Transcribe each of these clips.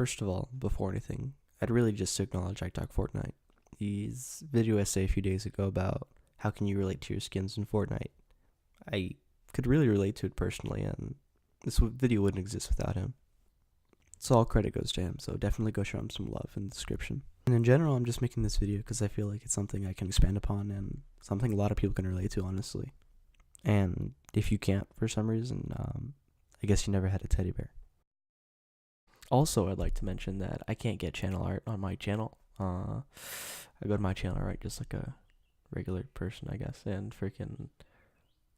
First of all, before anything, I'd really just acknowledge I Talk Fortnite. His video essay a few days ago about how can you relate to your skins in Fortnite. I could really relate to it personally, and this video wouldn't exist without him. So all credit goes to him, so definitely go show him some love in the description. And in general, I'm just making this video because I feel like it's something I can expand upon and something a lot of people can relate to, honestly. And if you can't for some reason, I guess you never had a teddy bear. Also, I'd like to mention that I can't get channel art on my channel. I go to my channel art just like a regular person, I guess, and freaking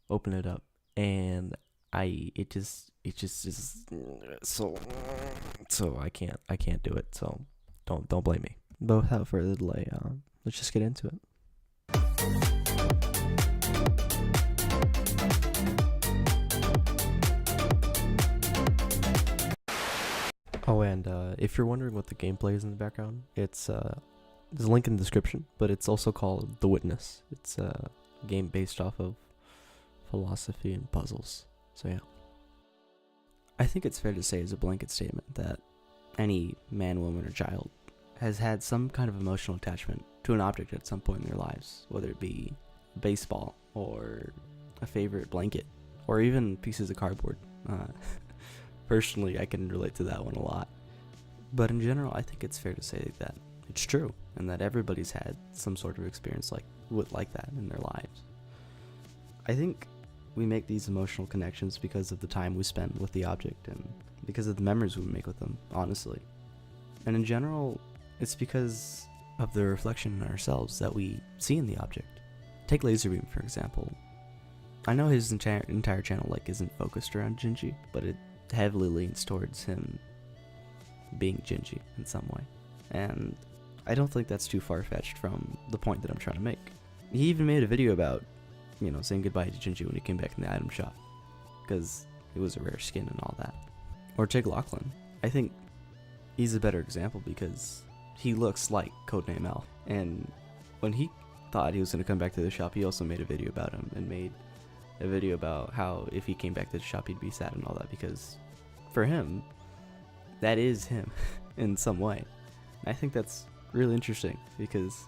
open it up, and it just is so I can't do it. So don't blame me. But without further delay, let's just get into it. Oh, and if you're wondering what the gameplay is in the background, it's there's a link in the description, but it's also called The Witness. It's a game based off of philosophy and puzzles. So yeah. I think it's fair to say as a blanket statement that any man, woman, or child has had some kind of emotional attachment to an object at some point in their lives, whether it be a baseball or a favorite blanket or even pieces of cardboard. Personally, I can relate to that one a lot. But in general, I think it's fair to say that it's true and that everybody's had some sort of experience like that in their lives. I think we make these emotional connections because of the time we spend with the object and because of the memories we make with them, honestly. And in general, it's because of the reflection in ourselves that we see in the object. Take Laserbeam, for example. I know his entire channel isn't focused around Gingy, but it heavily leans towards him being Gingy in some way. And I don't think that's too far-fetched from the point that I'm trying to make. He even made a video about, saying goodbye to Gingy when he came back in the item shop, because it was a rare skin and all that. Or take Lachlan. I think he's a better example because he looks like Codename L. And when he thought he was going to come back to the shop, he also made a video about him and made a video about how if he came back to the shop he'd be sad and all that, because for him, that is him in some way. And I think that's really interesting because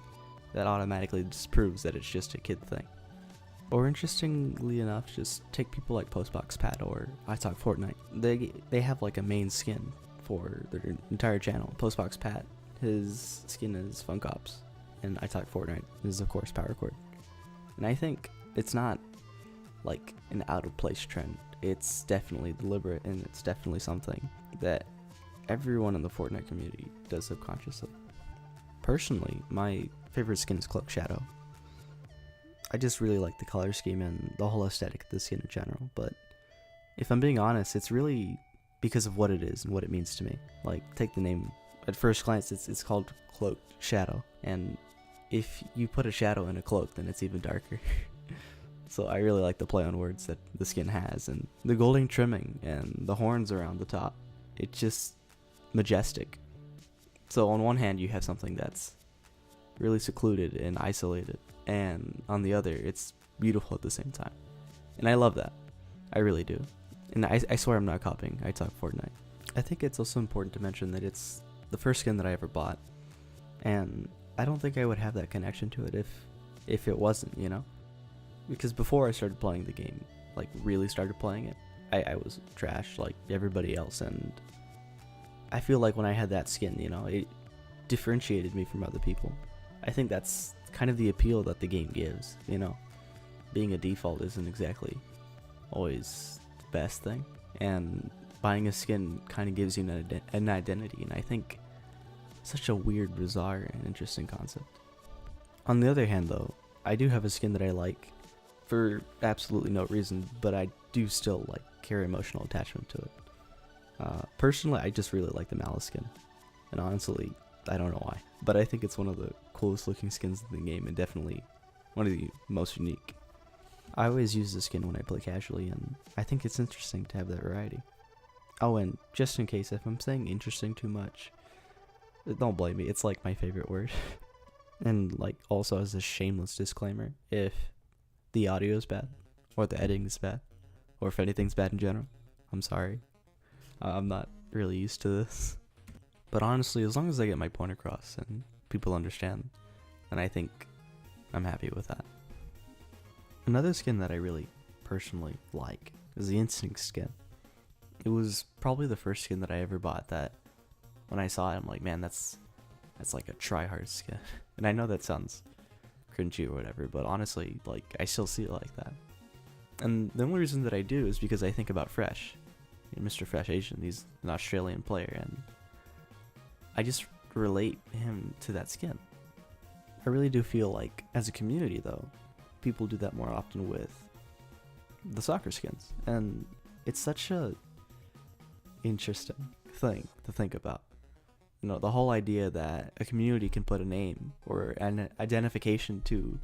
that automatically disproves that it's just a kid thing. Or interestingly enough, just take people like Postbox Pat or I Talk Fortnite. They have a main skin for their entire channel. Postbox Pat, his skin is Funk Ops, and I Talk Fortnite is of course Power Chord. And I think it's not an out of place trend. It's definitely deliberate, and it's definitely something that everyone in the Fortnite community does subconsciously. Personally, my favorite skin is Cloak Shadow. I just really like the color scheme and the whole aesthetic of the skin in general, but if I'm being honest, it's really because of what it is and what it means to me. Take the name. At first glance, it's called Cloak Shadow, and if you put a shadow in a cloak, then it's even darker. So I really like the play on words that the skin has, and the golden trimming and the horns around the top. It's just majestic. So on one hand, you have something that's really secluded and isolated, and on the other, it's beautiful at the same time. And I love that. I really do. And I swear I'm not copying I Talk Fortnite. I think it's also important to mention that it's the first skin that I ever bought, and I don't think I would have that connection to it if it wasn't, Because before I started playing the game, really started playing it, I was trash like everybody else, and I feel like when I had that skin, it differentiated me from other people. I think that's kind of the appeal that the game gives, Being a default isn't exactly always the best thing, and buying a skin kind of gives you an identity, and I think such a weird, bizarre, and interesting concept. On the other hand, though, I do have a skin that I like for absolutely no reason, but I do still carry emotional attachment to it. Personally, I just really like the Malice skin, and honestly, I don't know why, but I think it's one of the coolest looking skins in the game and definitely one of the most unique. I always use the skin when I play casually, and I think it's interesting to have that variety. Oh, and just in case if I'm saying interesting too much, don't blame me, it's my favorite word. And also as a shameless disclaimer, if the audio is bad, or the editing is bad, or if anything's bad in general, I'm sorry. I'm not really used to this. But honestly, as long as I get my point across and people understand, then I think I'm happy with that. Another skin that I really personally like is the Instinct skin. It was probably the first skin that I ever bought that when I saw it, I'm like, man, that's like a try-hard skin. And I know that sounds cringy or whatever, but honestly, like, I still see it like that. And the only reason that I do is because I think about Fresh. Mr. Fresh Asian, he's an Australian player, and I just relate him to that skin. I really do feel like, as a community though, people do that more often with the soccer skins, and it's such a interesting thing to think about. The whole idea that a community can put a name or an identification to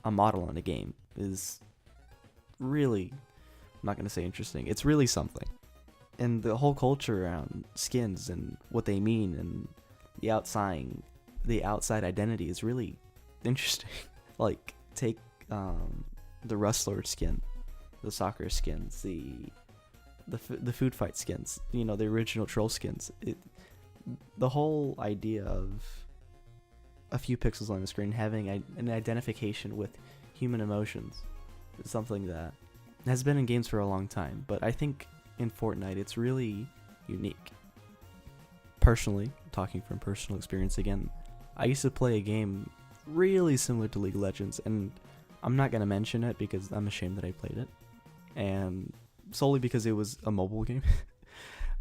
a model in a game is really, I'm not going to say interesting, it's really something. And the whole culture around skins and what they mean and the outside identity is really interesting. Like, take the Rustler skin, the soccer skins, the food fight skins, the original troll skins. The whole idea of a few pixels on the screen having an identification with human emotions is something that has been in games for a long time, but I think in Fortnite it's really unique. Personally, talking from personal experience again, I used to play a game really similar to League of Legends, and I'm not going to mention it because I'm ashamed that I played it, and solely because it was a mobile game,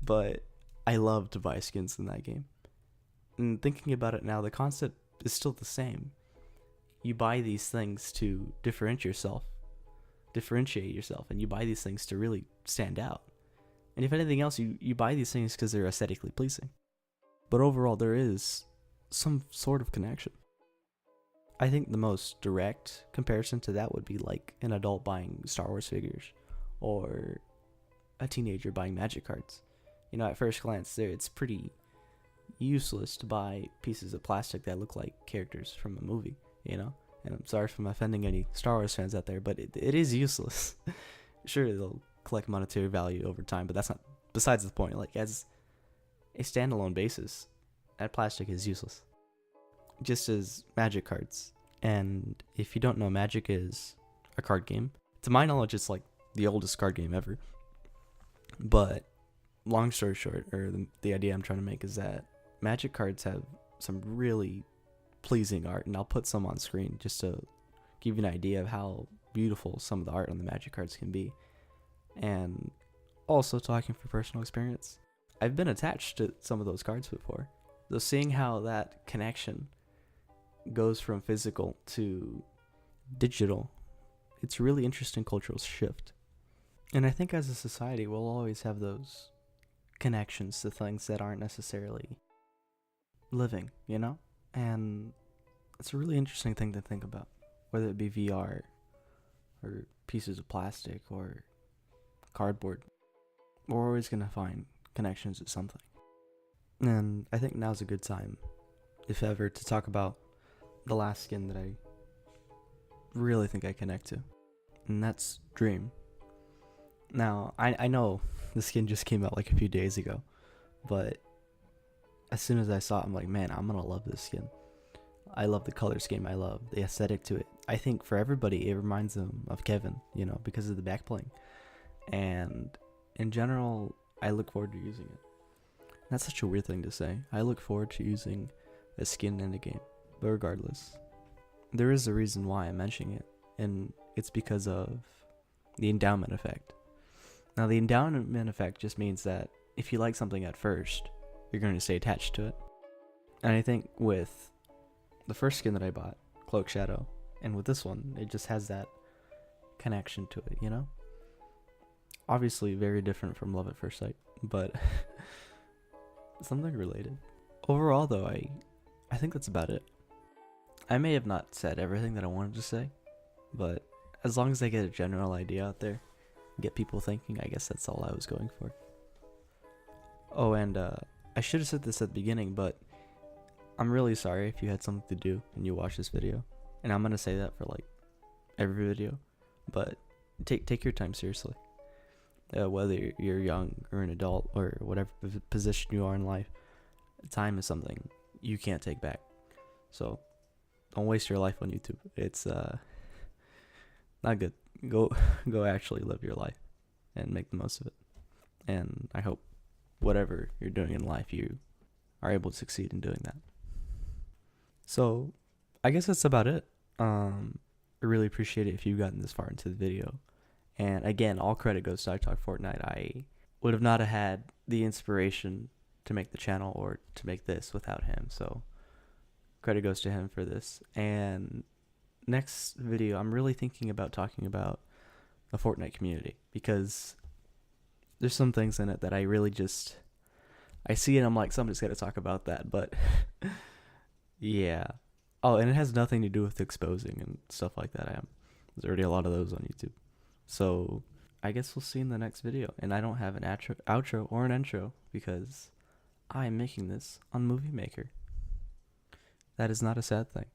but I love to buy skins in that game. And thinking about it now, the concept is still the same. You buy these things to differentiate yourself, and you buy these things to really stand out. And if anything else, you buy these things because they're aesthetically pleasing. But overall, there is some sort of connection. I think the most direct comparison to that would be like an adult buying Star Wars figures, or a teenager buying Magic cards. At first glance, it's pretty useless to buy pieces of plastic that look like characters from a movie, And I'm sorry if I'm offending any Star Wars fans out there, but it is useless. Sure, they'll collect monetary value over time, but that's not besides the point. Like, as a standalone basis, that plastic is useless. Just as Magic cards. And if you don't know, Magic is a card game. To my knowledge, it's like the oldest card game ever. But long story short, or the idea I'm trying to make is that Magic cards have some really pleasing art, and I'll put some on screen just to give you an idea of how beautiful some of the art on the Magic cards can be. And also, talking from personal experience, I've been attached to some of those cards before. So seeing how that connection goes from physical to digital, it's a really interesting cultural shift. And I think as a society, we'll always have those connections to things that aren't necessarily living, And it's a really interesting thing to think about, whether it be VR or pieces of plastic or cardboard. We're always going to find connections to something. And I think now's a good time, if ever, to talk about the last skin that I really think I connect to, and that's Dream. Now, I know the skin just came out like a few days ago, but as soon as I saw it, I'm like, man, I'm gonna love this skin. I love the color scheme, I love the aesthetic to it. I think for everybody, it reminds them of Kevin, because of the back bling. And in general, I look forward to using it. That's such a weird thing to say. I look forward to using a skin in a game. But regardless, there is a reason why I'm mentioning it, and it's because of the endowment effect. Now, the endowment effect just means that if you like something at first, you're going to stay attached to it. And I think with the first skin that I bought, Cloak Shadow, and with this one, it just has that connection to it, Obviously very different from Love at First Sight, but something related. Overall, though, I think that's about it. I may have not said everything that I wanted to say, but as long as I get a general idea out there, get people thinking, I guess that's all I was going for. Oh, and I should have said this at the beginning, but I'm really sorry if you had something to do and you watched this video. And I'm going to say that for like every video, but take your time seriously. Whether you're young or an adult or whatever position you are in life, time is something you can't take back. So don't waste your life on YouTube. It's not good. Go go actually live your life and make the most of it. And I hope whatever you're doing in life, you are able to succeed in doing that. So I guess that's about it. I really appreciate it if you've gotten this far into the video. And again, all credit goes to I Talk Fortnite. I would have not have had the inspiration to make the channel or to make this without him. So credit goes to him for this. And next video, I'm really thinking about talking about the Fortnite community, because there's some things in it that I really just, I see it, I'm like, somebody's got to talk about that. But yeah. Oh, and it has nothing to do with exposing and stuff like that. There's already a lot of those on YouTube. So I guess we'll see in the next video. And I don't have an outro or an intro because I am making this on Movie Maker. That is not a sad thing.